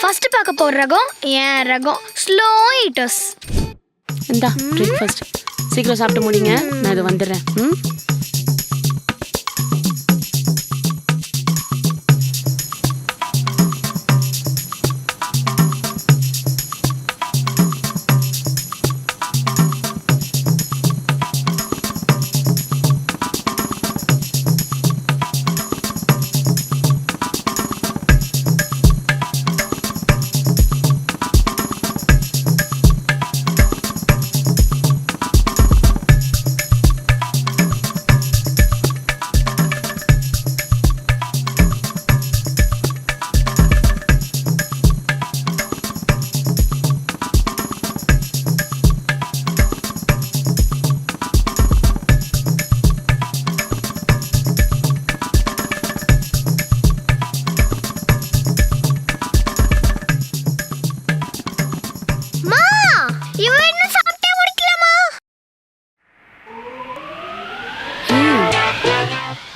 First பார்க்க போற ரகம் ஏன் ரகம் ஸ்லோ ஈட்டர்ஸ். இந்தா பிரேக்ஃபாஸ்ட் சீக்கிரம் சாப்பிட்டு முடிங்க, நான் இது வந்துடுறேன்.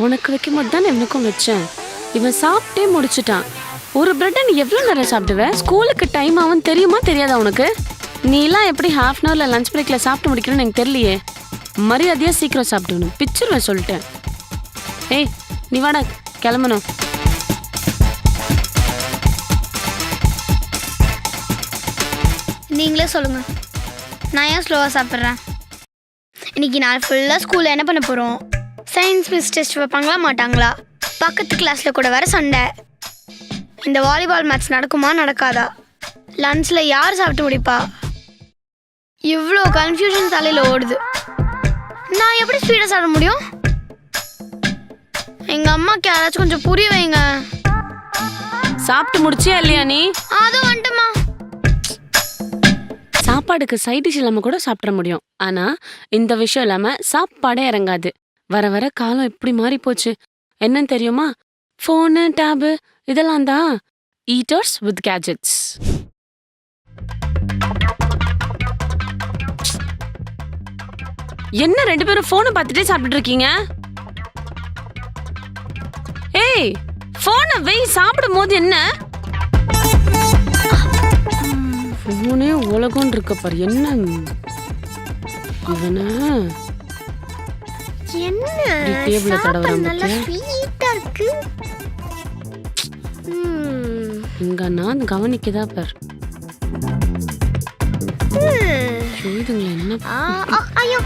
உனக்கு வைக்கும் போது தான் இவனுக்கும் வச்சேன். இவன் சாப்பிட்டே முடிச்சுட்டான். ஒரு பிரெட்டை நீ எவ்வளோ நேரம் சாப்பிடுவ? ஸ்கூலுக்கு டைம் ஆகும் தெரியுமா தெரியாதா உனக்கு? நீலாம் எப்படி ஹாஃப் அன் ஹவரில் லஞ்ச் பிரேக்கில் சாப்பிட்டு முடிக்கணும்னு எனக்கு தெரியலையே. மரியாதையாக சீக்கிரம் சாப்பிட்டுணும், பிச்சிருவேன் சொல்லிட்டேன். ஏய் நீ வாடா கிளம்பணும். நீங்களே சொல்லுங்க, நான் ஏன் ஸ்லோவாக சாப்பிட்றேன்? இன்னைக்கு நாள் ஃபுல்லாக ஸ்கூலில் என்ன பண்ண போகிறோம்? சயின்ஸ் மிஸ் டெஸ்ட் வைப்பாங்களா மாட்டாங்களா? பக்கத்து கிளாஸில் கூட வேறு சண்டை. இந்த வாலிபால் மேட்ச் நடக்குமா நடக்காதா? லன்ச்சில் யார் சாப்பிட்டு முடிப்பா? இவ்வளோ கன்ஃபியூஷன் தலையில் ஓடுது. நான் எப்படி ஸ்பீடாக சாப்பிட முடியும்? எங்கள் அம்மாக்கு யாராச்சும் கொஞ்சம் புரிய வைங்க. சாப்பிட்டு முடிச்சியா இல்லையா நீ? அதுவும் வந்துட்டுமா. சாப்பாடுக்கு சைட் டிஷ் இல்லாமல் கூட சாப்பிட முடியும், ஆனால் இந்த விஷயம் இல்லாமல் சாப்பாடே இறங்காது. வர வர காலம் எப்படி மாறி போச்சு என்னன்னு தெரியுமா? ஃபோனு டேபு இதெல்லாம் தான் ஈட்டர்ஸ் வித் கேஜெட்ஸ். என்ன ரெண்டு பேரும் ஃபோனை பார்த்துட்டே சாப்பிட்டு இருக்கீங்க? ஏய் ஃபோனை வெய், சாப்பிடும் போது என்ன ஃபோனே உலகம் இருக்க பாரு. என்ன இவன என்ன டேபிள்ல தடவறான் நல்லா ஸ்வீட்டா இருக்கு. இங்க நான் கவனிக்கதா பார். இதுங்கள என்ன ஐயோ,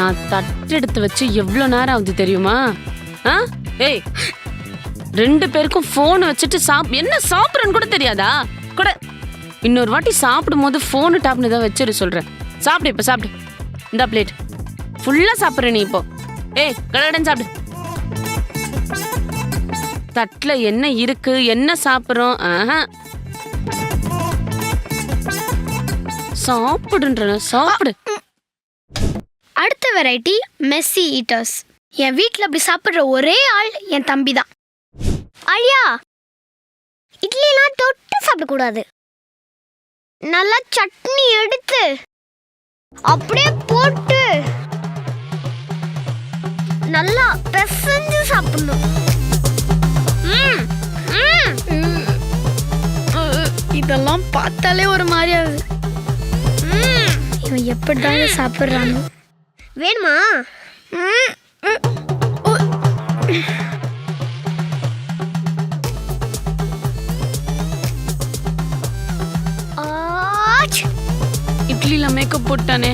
நான் தட்டு எடுத்து வச்சு எவ்வளவு நேரம் ஆகுது தெரியுமா? ஏய் ரெண்டு பேருக்கும் போன் வச்சுட்டு என்ன சாப்பிட்றன்னு கூட தெரியாதா? கூட இன்னொரு வாட்டி சாப்பிடும் போது போனு டாப்னு தான் வச்சிரு சொல்றேன். சாப்பிடு, இப்ப சாப்பிடு. இந்த பிளேட் ஃபுல்லா சாப்பிட்ற நீ இப்போ. ஏய் கடகடன் சாப்பிடு. தட்டுல என்ன இருக்கு, என்ன சாப்பிட்றோம்? சாப்பிடுன்ற சாப்பிடு. அடுத்த வெரைட்டி மெஸ்ஸி ஈட்டர்ஸ். என் வீட்டில் அப்படி சாப்பிட்ற ஒரே ஆள் என் தம்பி தான். ஐயா, இட்லிலாம் தொட்டு சாப்பிடக்கூடாது. நல்லா சட்னி எடுத்து அப்படியே போட்டு நல்லா பிசைஞ்சு சாப்பிடணும். இதெல்லாம் பார்த்தாலே ஒரு மாதிரியாகுது. இவன் எப்படிதான் சாப்பிட்றானோ. வேணுமா? இட்லில மேக்கப் போட்டானே.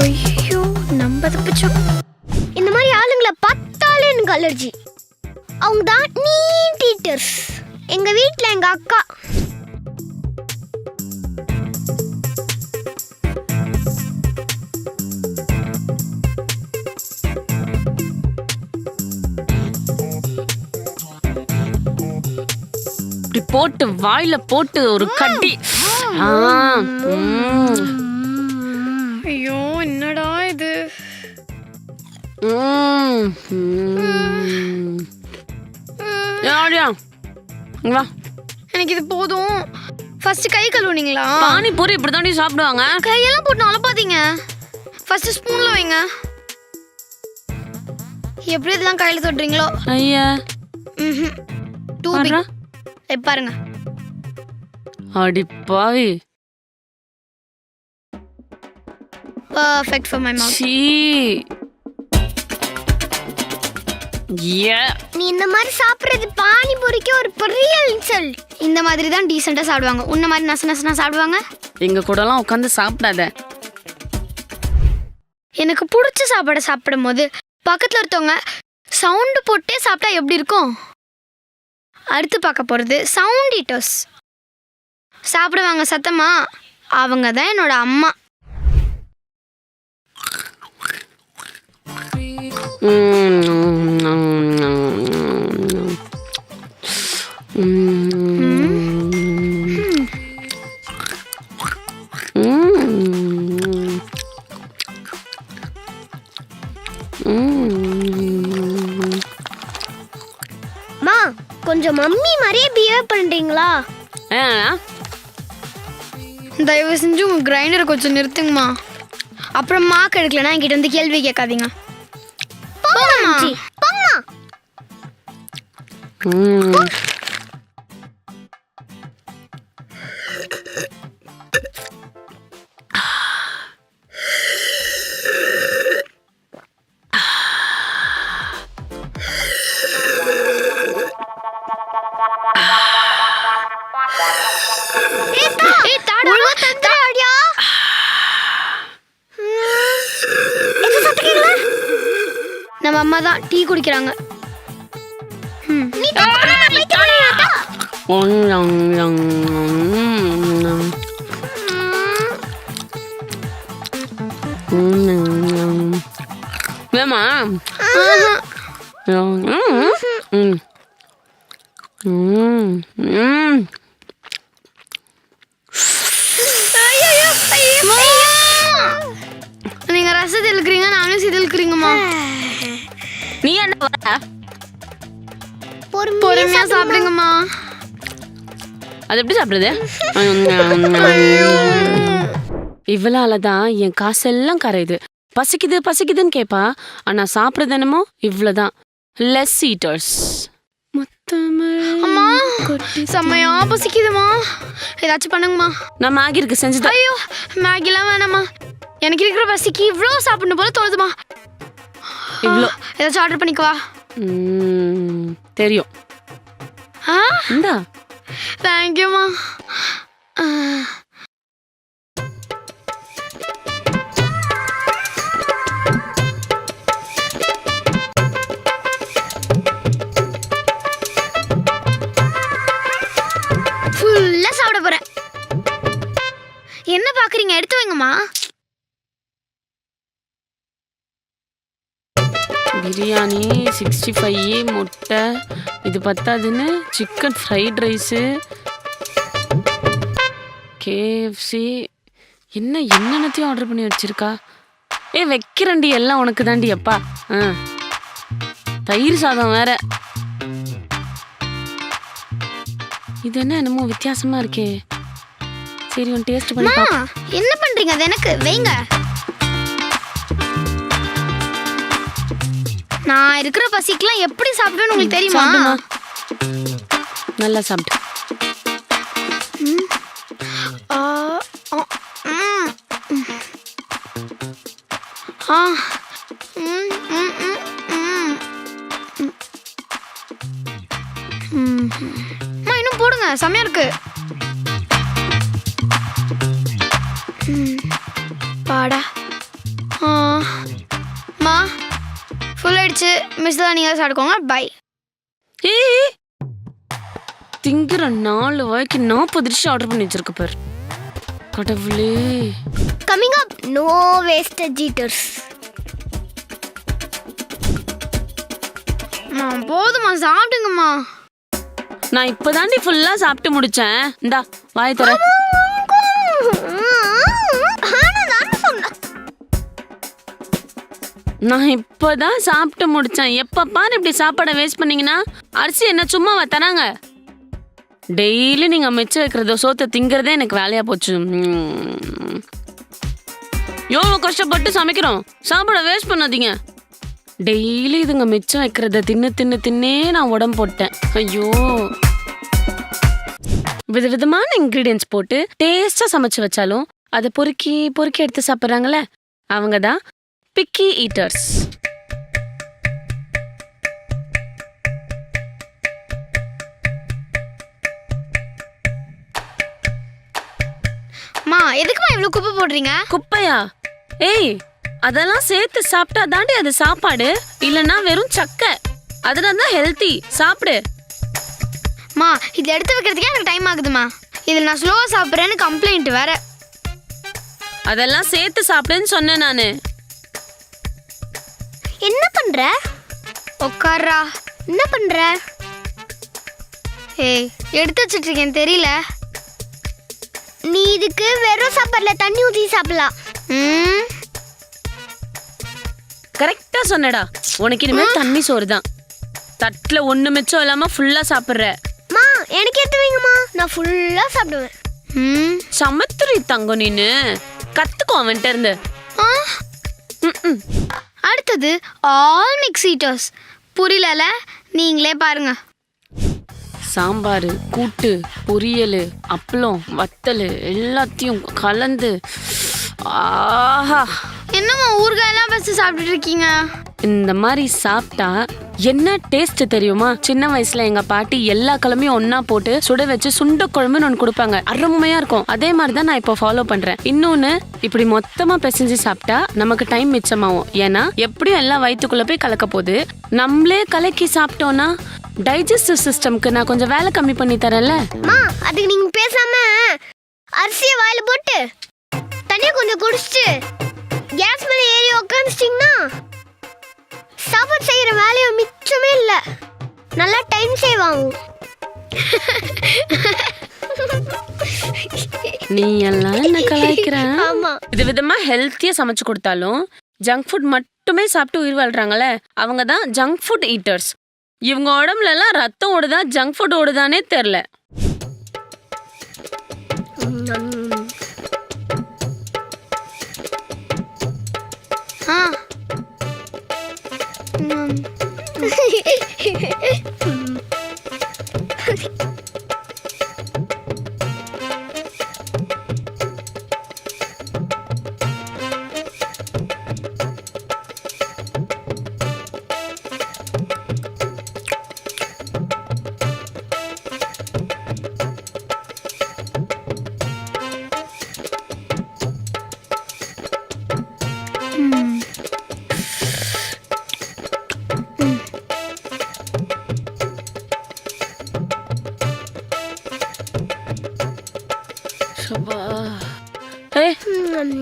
ஐயோ நம்ம தப்பிச்சோம். இந்த மாதிரி ஆளுங்களை பார்த்தாலே எனக்கு அலர்ஜி. அவங்க தான் நீட் ஈட்டர்ஸ். எங்க வீட்டில் எங்க அக்கா இப்படி போட்டு வாயில போட்டு ஒரு கட்டி. ஐயோ என்னடா இது? வா, எனக்கு இது போதும். ஃபர்ஸ்ட் கை கழுவுனீங்களா? பானிபூரி இப்படி தாண்டி சாப்பிடுவாங்க. கையெல்லாம் போட்டு அலப்பாதீங்க. ஃபர்ஸ்ட் ஸ்பூன்ல வைங்க. எப்படி இதெல்லாம் கையில தொடுறீங்களோ? ஐயா டூ பாருடா. பாருங்க. அடி பாவி. Perfect for my mouth. See. நீ இந்த மாதிரி சாப்பிடுறது பானிபூரிக்கு ஒரு பெரிய இன்சல்ட். இந்த மாதிரி தான் டீசெண்டா சாப்பிடுவாங்க. உன்ன மாதிரி நசநசனா சாப்பிடுவாங்க. எங்க கூடலாம் உட்காந்து சாப்பிடாத. எனக்கு பிடிச்ச சாப்பாடை சாப்பிடும் போது பக்கத்துல ஒருத்தவங்க சவுண்டு போட்டே சாப்பிட்டா எப்படி இருக்கும்? அடுத்து பார்க்க போறது சவுண்ட் ஈட்டர்ஸ். சாப்பிடுவாங்க சத்தமா. அவங்க தான் என்னோட அம்மா. கொஞ்சம் மம்மி மாதிரியே பிஹேவ் பண்றீங்களா? தயவு செஞ்சு உங்க கிரைண்டரை கொஞ்சம் நிறுத்துங்கம்மா. அப்புறம் மார்க் எடுக்கலன்னா என்கிட்ட வந்து கேள்வி கேட்காதீங்க. நம்ம அம்மா தான் டீ குடிக்கிறாங்க. வேமா நீங்க ரசத்தை இழுக்கிறீங்க, நானும் சிதை இழுக்கிறீங்கம்மா. நீ என்ன வர? பொறுமையா சாப்பிடுங்கம்மா. அது எப்படி சாப்பிடுறது? இவ்வளவுதான் என் காசெல்லாம் கரையுது. பசிக்குது பசிக்குதுன்னு கேப்பா. ஆனா சாப்பிடுறது என்னமோ இவ்வளவுதான். Less eaters. அம்மா செம்மையா பசிக்குதுமா. ஏதாச்சும் பண்ணுங்கம்மா. நான் மேகி இருக்கு செஞ்சுதான். ஐயோ மேகிலாம் வேணாம்மா. எனக்கு இருக்கிற பசிக்கு இவ்வளோ சாப்பிடணும் போல தோணுதுமா. இவ்வளோ ஏதாச்சும் ஆர்டர் பண்ணிக்குவா. தெரியும். இந்தா. தேங்க்யூம்மா. ஃபுல்லா சாப்பிட போறேன். என்ன பாக்குறீங்க? எடுத்து வைங்கம்மா. பிரியாணி 65 முட்டை இது பத்தாதுன்னு சிக்கன் ஃப்ரைட் ரைஸு கேஎஃப்சி என்னென்னத்தையும் ஆர்டர் பண்ணி வச்சிருக்கா. வைக்கிறண்டி எல்லாம் உனக்கு தாண்டி அப்பா. தயிர் சாதம் வேற. இது என்னமோ வித்தியாசமா இருக்கே. சரி ஒன் டேஸ்ட் பண்ணி பாப்போம். என்ன பண்றீங்க? அது எனக்கு வைங்க. நான் இருக்கிற பசிக்குலாம் எப்படி சாப்பிடுவேன்னு உங்களுக்கு தெரியுமா? நல்லா சாப்பிட்டு. இன்னும் போடுங்க, செமையா இருக்கு. பாடா மா ஃபுல் ஆயிடுச்சு. மிஸ் தான் நீங்க சாப்பிடுக்கோங்க. பை. திங்கிற 4 வாய்க்கு 40 டிஷ் ஆர்டர் பண்ணி வச்சிருக்க பாரு. கடவுளே. Coming up no wastage eaters. போதுமா சாப்பிடுங்கம்மா. நான் இப்பதாண்டி ஃபுல்லா சாப்பிட்டு முடிச்சேன். இந்தா வாய் தர. நான் இப்பதான் சாப்பிட்டு முடிச்சேன். எப்ப பாரு இப்படி சாப்பாடை வேஸ்ட் பண்ணீங்கன்னா அரிசி என்ன சும்மாவா தராங்க? டெய்லி நீங்க மிச்சம் வைக்கிறதோ சோத்தை திங்கிறதே எனக்கு வேலையா போச்சு. எவ்வளோ கஷ்டப்பட்டு சமைக்கிறோம். சாப்பாடை வேஸ்ட் பண்ணாதீங்க. டெய்லி இதுங்க மிச்சம் வைக்கிறத தின்னே நான் உடம்பு போட்டேன். ஐயோ, விதவிதமான இன்கிரீடியன்ஸ் போட்டு டேஸ்டா சமைச்சு வச்சாலும் அதை பொறுக்கி எடுத்து சாப்பிட்றாங்களே, அவங்க தான் பிக்கி ஈட்டர்ஸ். மா எதுக்குமா இவ்வளவு குப்பை போடுறீங்க? குப்பையா? ஏய், அதெல்லாம் சேர்த்து சாப்பிட்டா தாண்டி அது சாப்பாடு, இல்லைன்னா வெறும் சக்கை. அதனால தான் ஹெல்த்தி, சாப்பிடு. மா இது எடுத்து வைக்கிறதுக்கே எனக்கு டைம் ஆகுதுமா. இதில் நான் ஸ்லோவா சாப்பிட்றேன்னு கம்ப்ளைண்ட் வேற. அதெல்லாம் சேர்த்து சாப்பிடுன்னு சொன்னேன் நானு. என்ன பண்ற? உட்கார்றா. என்ன பண்ற? ஏய், எடுத்து வச்சிட்டு இருக்கேன் தெரியல. நீ இதுக்கு வெறும் சாப்பாடுல தண்ணி ஊற்றி சாப்பிடலாம். கரெக்டா சொன்னடா. உனக்கு இனிமே தண்ணி சோறு தான். தட்டுல ஒண்ணு மிச்சம் இல்லாம ஃபுல்லா சாப்பிடுற. மா எனக்கு எடுத்து வைங்கம்மா, நான் ஃபுல்லா சாப்பிடுவேன். சமத்துரி தங்கம், நீனு கத்துக்கோ அவன்கிட்ட இருந்து. அடுத்தது ஆல் மிக்ஸ் ஈட்டர்ஸ். புரியல, நீங்களே பாருங்க. சாம்பார், கூட்டு, பொரியல், அப்பளம், வத்தல் எல்லாத்தையும் கலந்து. ஆஹா, என்னம்மா ஊறுகாயெல்லாம் பஸ்ட் சாப்பிட்டுட்டு இருக்கீங்க? இந்த மாதிரி சாப்பிட்டா என்ன டேஸ்ட் தெரியுமா? சின்ன வயசுல எங்க பாட்டி எல்லா கிழமையும் ஒன்னா போட்டு சுட வச்சு சுண்ட குழம்புன்னு ஒன்று கொடுப்பாங்க. அருமையா இருக்கும். அதே மாதிரி தான் நான் இப்போ ஃபாலோ பண்றேன். இன்னொன்னு, இப்படி மொத்தமா பிசைஞ்சு சாப்பிட்டா நமக்கு டைம் மிச்சமாகும். ஏன்னா எப்படியும் எல்லாம் வயிற்றுக்குள்ள போய் கலக்க போகுது. நம்மளே கலக்கி சாப்பிட்டோம்னா டைஜஸ்டிவ் சிஸ்டம்க்கு நான் கொஞ்சம் வேலை கம்மி பண்ணி தரேன்ல. அதுக்கு நீங்க பேசாம அரிசியை வாயில போட்டு தண்ணியை கொஞ்சம் குடிச்சிட்டு கேஸ் மேல ஏறி உட்காந்துச்சிங்கன்னா சாப்பாடு செய்யற வேலையும் மிச்சமே இல்லை. நல்லா டைம் சேவ் ஆகும். நீ எல்லாம் என்ன கலாய்க்கிற? ஆமா. இது விதமா ஹெல்த்தியா சமைச்சு கொடுத்தாலும் ஜங்க் ஃபுட் மட்டுமே சாப்பிட்டு உயிர் வாழ்றாங்களே, அவங்க தான் ஜங்க் ஃபுட் ஈட்டர்ஸ். இவங்க உடம்புல எல்லாம் ரத்தம் ஓடுதா ஜங்க் ஃபுட் ஓடுதானே தெரியல.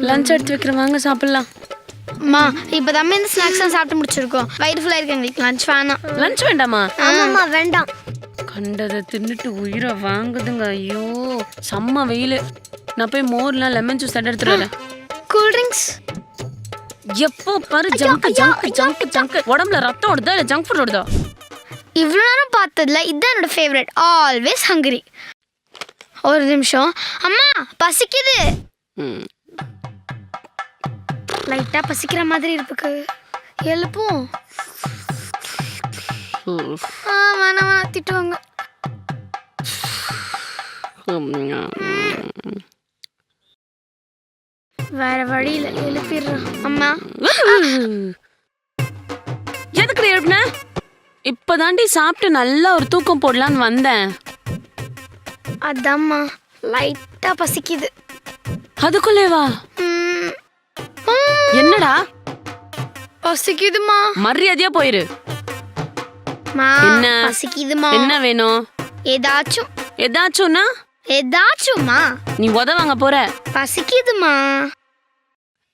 லஞ்ச் எடுத்து வைக்கிறேன், வாங்க சாப்பிடலாம். அம்மா இப்போதான் இந்த ஸ்நாக்ஸ் சாப்பிட்டு முடிச்சிருக்கோம். வயிறு ஃபுல்லாக இருக்கு, எங்களுக்கு லஞ்ச் வேணாம். லஞ்ச் வேண்டாமா? ஆமாம்மா வேண்டாம். கண்டதை தின்னுட்டு உயிரை வாங்குதுங்க. ஐயோ, செம்ம வெயில். நான் போய் மோர்லாம் லெமன் ஜூஸ் எடுத்துட்டு வரேன். கூல் ட்ரிங்க்ஸ் எப்போ பாரு ஜங்க் ஜங்க் ஜங்க் ஜங்க். உடம்புல ரத்தம் ஓடுதா இல்லை ஜங்க் ஃபுட் ஓடுதா? இவ்வளோ நேரம் பார்த்ததுல இதுதான் என்னோட ஃபேவரட். Always hungry. ஒரு நிமிஷம் அம்மா, பசிக்குது. லைட்டா பசிக்கிற மாதிரி இருக்கு. எழுப்பும். வேணாம் திட்டுவாங்க. வேற வழியில எழுப்பிடுறோம். அம்மா எதுக்கு எழுப்பின? இப்பதாண்டி சாப்பிட்டு நல்லா ஒரு தூக்கம் போடலான்னு வந்தேன். அதாம்மா லைட்டா பசிக்குது. அதுக்குள்ளேவா? என்னடா பசிக்குதுமா. மரியாதையா போயிரு. என்ன பசிக்குதுமா? என்ன வேணும்? ஏதாச்சும். ஏதாச்சும்னா ஏதாச்சும்மா. நீ உதவாங்க போற. பசிக்குதுமா.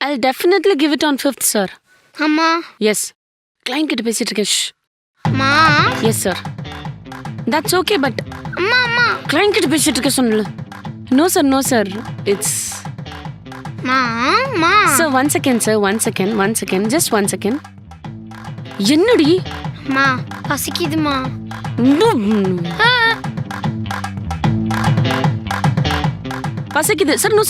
I'll definitely give it on 5th, sir. அம்மா. Yes. Client கிட்ட பேசிட்டு இருக்கேன். அம்மா. Yes, sir. That's okay, but அம்மா அம்மா. Client கிட்ட பேசிட்டு இருக்கேன் சொன்னல. No, sir, no, sir. It's மா. Sir, one second, sir. One second. Just 1 second. என்னடி? மா பசிக்குதுமா. பசிக்குது. Sir, no,